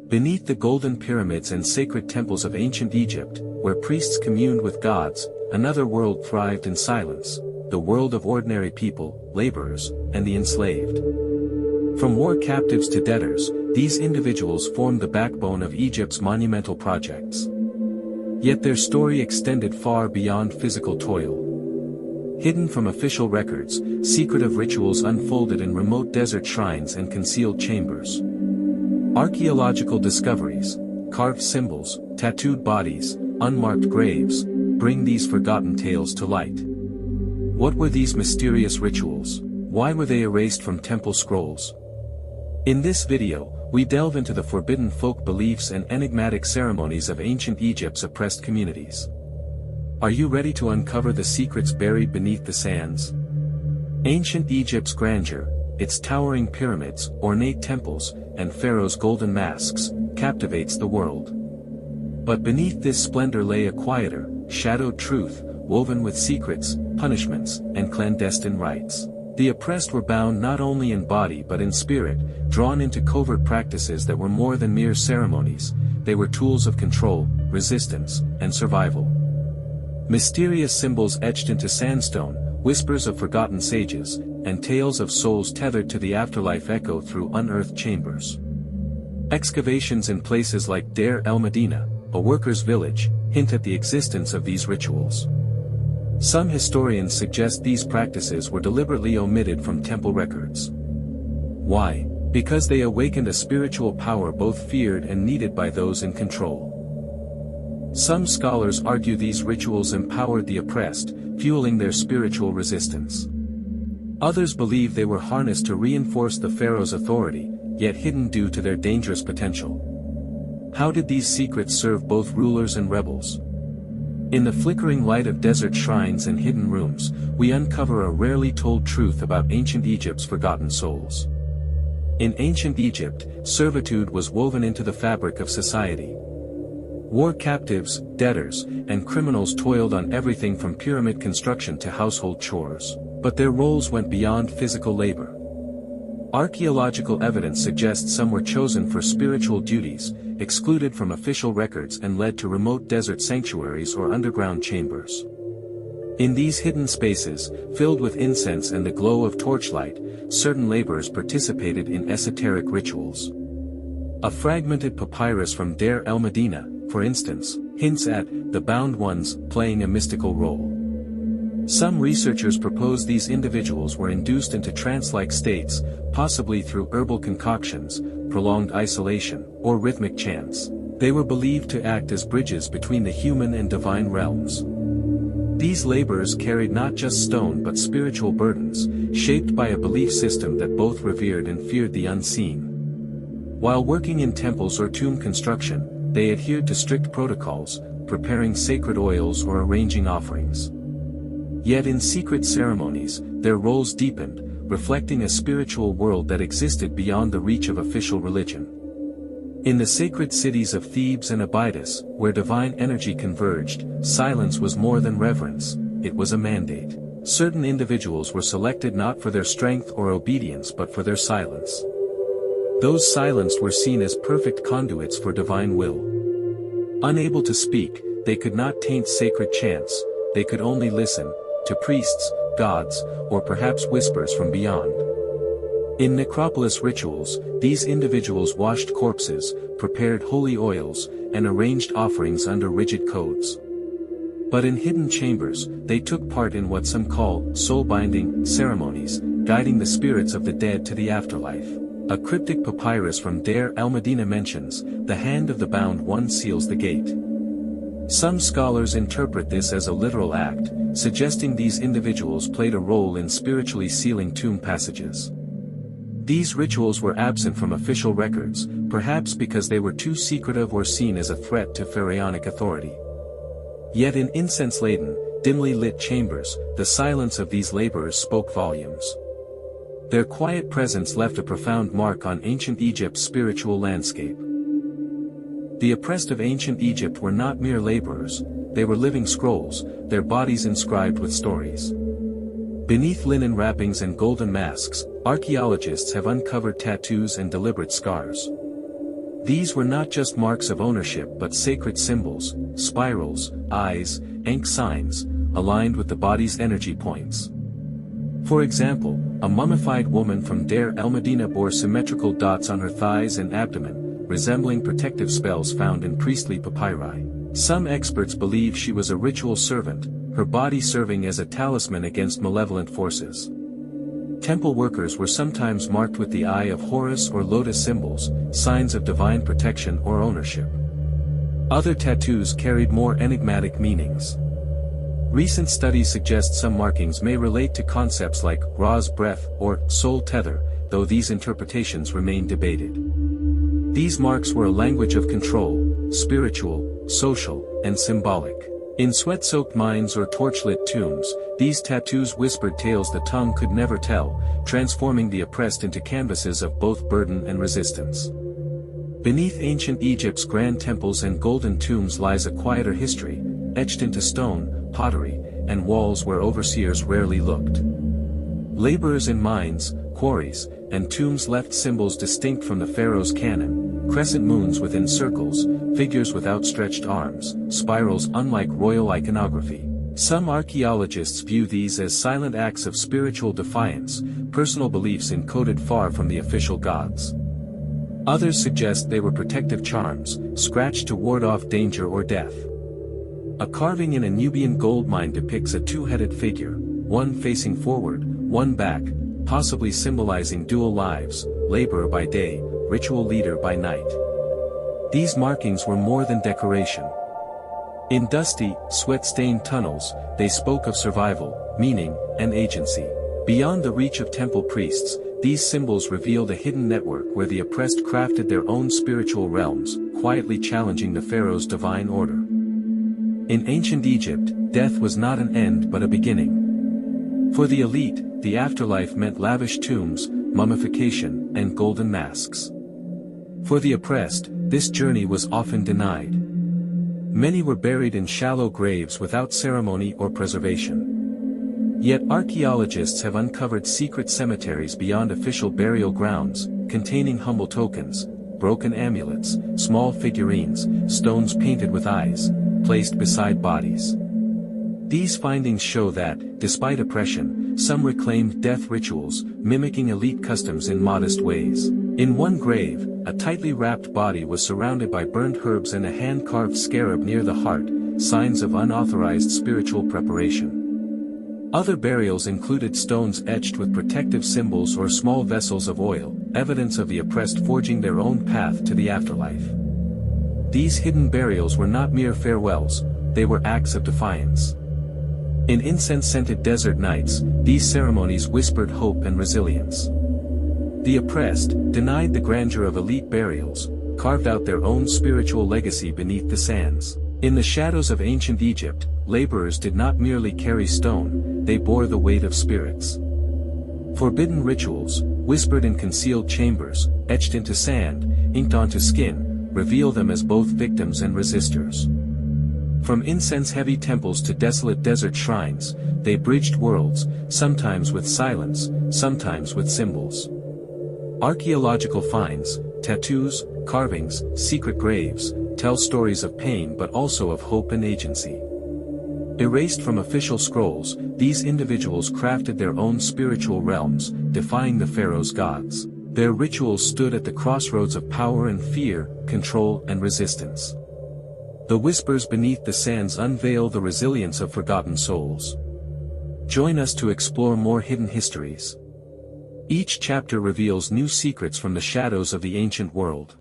Beneath the golden pyramids and sacred temples of ancient Egypt, where priests communed with gods, another world thrived in silence, the world of ordinary people, laborers, and the enslaved. From war captives to debtors, these individuals formed the backbone of Egypt's monumental projects. Yet their story extended far beyond physical toil. Hidden from official records, secretive rituals unfolded in remote desert shrines and concealed chambers. Archaeological discoveries, carved symbols, tattooed bodies, unmarked graves, bring these forgotten tales to light. What were these mysterious rituals? Why were they erased from temple scrolls? In this video, we delve into the forbidden folk beliefs and enigmatic ceremonies of ancient Egypt's oppressed communities. Are you ready to uncover the secrets buried beneath the sands? Ancient Egypt's grandeur, its towering pyramids, ornate temples, and pharaoh's golden masks, captivates the world. But beneath this splendor lay a quieter, shadowed truth, woven with secrets, punishments, and clandestine rites. The oppressed were bound not only in body but in spirit, drawn into covert practices that were more than mere ceremonies. They were tools of control, resistance, and survival. Mysterious symbols etched into sandstone, whispers of forgotten sages, and tales of souls tethered to the afterlife echo through unearthed chambers. Excavations in places like Deir el-Medina, a workers' village, hint at the existence of these rituals. Some historians suggest these practices were deliberately omitted from temple records. Why? Because they awakened a spiritual power both feared and needed by those in control. Some scholars argue these rituals empowered the oppressed, fueling their spiritual resistance. Others believe they were harnessed to reinforce the pharaoh's authority, yet hidden due to their dangerous potential. How did these secrets serve both rulers and rebels? In the flickering light of desert shrines and hidden rooms, we uncover a rarely told truth about ancient Egypt's forgotten souls. In ancient Egypt, servitude was woven into the fabric of society. War captives, debtors, and criminals toiled on everything from pyramid construction to household chores, but their roles went beyond physical labor. Archaeological evidence suggests some were chosen for spiritual duties, excluded from official records and led to remote desert sanctuaries or underground chambers. In these hidden spaces, filled with incense and the glow of torchlight, certain laborers participated in esoteric rituals. A fragmented papyrus from Deir el-Medina, for instance, hints at the bound ones playing a mystical role. Some researchers propose these individuals were induced into trance-like states, possibly through herbal concoctions, prolonged isolation, or rhythmic chants. They were believed to act as bridges between the human and divine realms. These laborers carried not just stone but spiritual burdens, shaped by a belief system that both revered and feared the unseen. While working in temples or tomb construction, they adhered to strict protocols, preparing sacred oils or arranging offerings. Yet in secret ceremonies, their roles deepened, reflecting a spiritual world that existed beyond the reach of official religion. In the sacred cities of Thebes and Abydos, where divine energy converged, silence was more than reverence, it was a mandate. Certain individuals were selected not for their strength or obedience but for their silence. Those silenced were seen as perfect conduits for divine will. Unable to speak, they could not taint sacred chants, they could only listen, to priests, gods, or perhaps whispers from beyond. In necropolis rituals, these individuals washed corpses, prepared holy oils, and arranged offerings under rigid codes. But in hidden chambers, they took part in what some call soul-binding ceremonies, guiding the spirits of the dead to the afterlife. A cryptic papyrus from Deir el-Medina mentions, "The hand of the bound one seals the gate." Some scholars interpret this as a literal act, suggesting these individuals played a role in spiritually sealing tomb passages. These rituals were absent from official records, perhaps because they were too secretive or seen as a threat to pharaonic authority. Yet in incense-laden, dimly lit chambers, the silence of these laborers spoke volumes. Their quiet presence left a profound mark on ancient Egypt's spiritual landscape. The oppressed of ancient Egypt were not mere laborers, they were living scrolls, their bodies inscribed with stories. Beneath linen wrappings and golden masks, archaeologists have uncovered tattoos and deliberate scars. These were not just marks of ownership but sacred symbols, spirals, eyes, Ankh signs, aligned with the body's energy points. For example, a mummified woman from Deir el-Medina bore symmetrical dots on her thighs and abdomen, resembling protective spells found in priestly papyri. Some experts believe she was a ritual servant, her body serving as a talisman against malevolent forces. Temple workers were sometimes marked with the Eye of Horus or lotus symbols, signs of divine protection or ownership. Other tattoos carried more enigmatic meanings. Recent studies suggest some markings may relate to concepts like Ra's breath or soul tether, though these interpretations remain debated. These marks were a language of control, spiritual, social, and symbolic. In sweat-soaked mines or torchlit tombs, these tattoos whispered tales the tongue could never tell, transforming the oppressed into canvases of both burden and resistance. Beneath ancient Egypt's grand temples and golden tombs lies a quieter history, etched into stone, pottery, and walls where overseers rarely looked. Laborers in mines, quarries, and tombs left symbols distinct from the pharaoh's canon: crescent moons within circles, figures with outstretched arms, spirals unlike royal iconography. Some archaeologists view these as silent acts of spiritual defiance, personal beliefs encoded far from the official gods. Others suggest they were protective charms, scratched to ward off danger or death. A carving in a Nubian gold mine depicts a two-headed figure, one facing forward, one back, possibly symbolizing dual lives, laborer by day, ritual leader by night. These markings were more than decoration. In dusty, sweat-stained tunnels, they spoke of survival, meaning, and agency. Beyond the reach of temple priests, these symbols revealed a hidden network where the oppressed crafted their own spiritual realms, quietly challenging the pharaoh's divine order. In ancient Egypt, death was not an end but a beginning. For the elite, the afterlife meant lavish tombs, mummification, and golden masks. For the oppressed, this journey was often denied. Many were buried in shallow graves without ceremony or preservation. Yet archaeologists have uncovered secret cemeteries beyond official burial grounds, containing humble tokens, broken amulets, small figurines, stones painted with eyes, placed beside bodies. These findings show that, despite oppression, some reclaimed death rituals, mimicking elite customs in modest ways. In one grave, a tightly wrapped body was surrounded by burned herbs and a hand-carved scarab near the heart, signs of unauthorized spiritual preparation. Other burials included stones etched with protective symbols or small vessels of oil, evidence of the oppressed forging their own path to the afterlife. These hidden burials were not mere farewells, they were acts of defiance. In incense-scented desert nights, these ceremonies whispered hope and resilience. The oppressed, denied the grandeur of elite burials, carved out their own spiritual legacy beneath the sands. In the shadows of ancient Egypt, laborers did not merely carry stone, they bore the weight of spirits. Forbidden rituals, whispered in concealed chambers, etched into sand, inked onto skin, reveal them as both victims and resistors. From incense-heavy temples to desolate desert shrines, they bridged worlds, sometimes with silence, sometimes with symbols. Archaeological finds, tattoos, carvings, secret graves, tell stories of pain but also of hope and agency. Erased from official scrolls, these individuals crafted their own spiritual realms, defying the pharaoh's gods. Their rituals stood at the crossroads of power and fear, control and resistance. The whispers beneath the sands unveil the resilience of forgotten souls. Join us to explore more hidden histories. Each chapter reveals new secrets from the shadows of the ancient world.